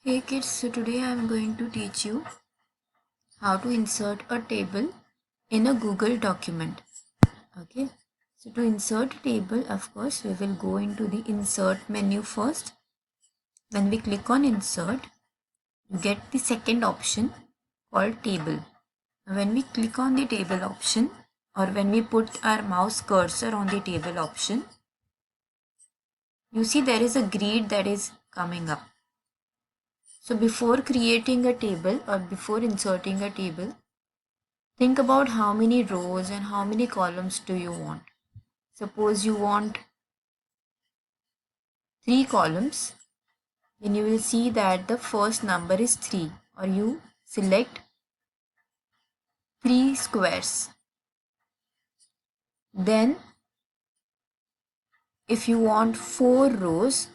Hey kids, so today I am going to teach you how to insert a table in a Google document. Okay, so to insert a table, of course, we will go into the insert menu first. When we click on insert, you get the second option called table. When we click on the table option, or when we put our mouse cursor on the table option, you see there is a grid that is coming up. So before creating a table or before inserting a table, think about how many rows and how many columns do you want. Suppose you want 3 columns, then you will see that the first number is 3, or you select 3 squares. Then if you want 4 rows,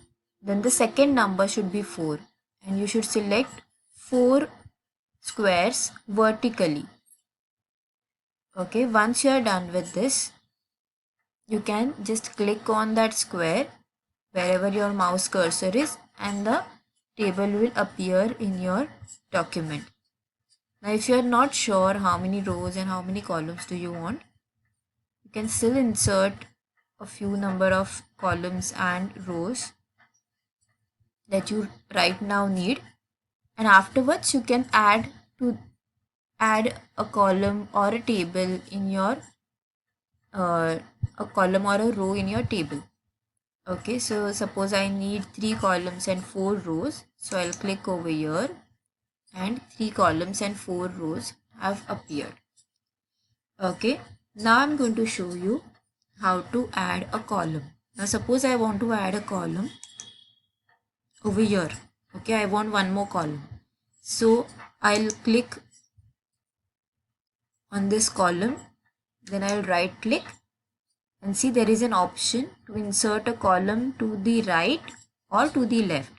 then the second number should be 4, and you should select 4 squares vertically. Okay, once you are done with this, you can just click on that square wherever your mouse cursor is, and the table will appear in your document. Now if you are not sure how many rows and how many columns do you want, you can still insert a few number of columns and rows that you right now need, and afterwards you can add a column or a table in your a column or a row in your table. Okay, so suppose I need 3 columns and 4 rows, so I'll click over here and 3 columns and 4 rows have appeared. Okay, now I'm going to show you how to add a column. Now suppose I want to add a column over here. Okay, I want one more column. So I'll click on this column, then I'll right click and see there is an option to insert a column to the right or to the left.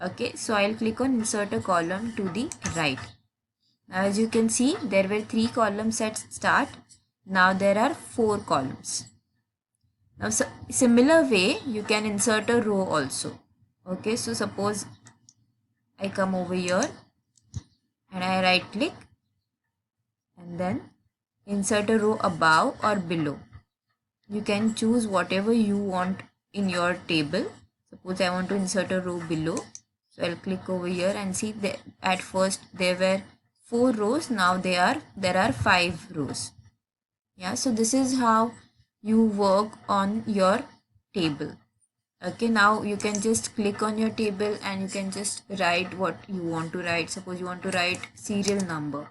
Okay, so I'll click on insert a column to the right. Now as you can see, there were 3 columns at start. Now there are 4 columns. Now similar way you can insert a row also. Okay, so suppose I come over here and I right click and then insert a row above or below. You can choose whatever you want in your table. Suppose I want to insert a row below, so I'll click over here and see that at first there were 4 rows, now there are 5 rows. Yeah, so this is how you work on your table. Okay, now you can just click on your table and you can just write what you want to write. Suppose you want to write serial number.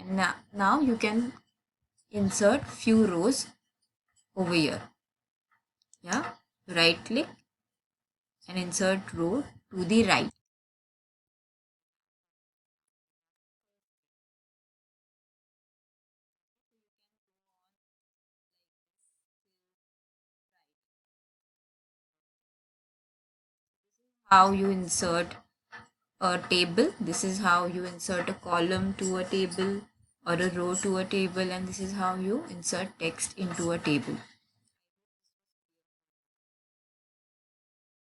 And now you can insert few rows over here. Yeah, right click and insert row to the right. How you insert a table, this is how you insert a column to a table or a row to a table, and this is how you insert text into a table.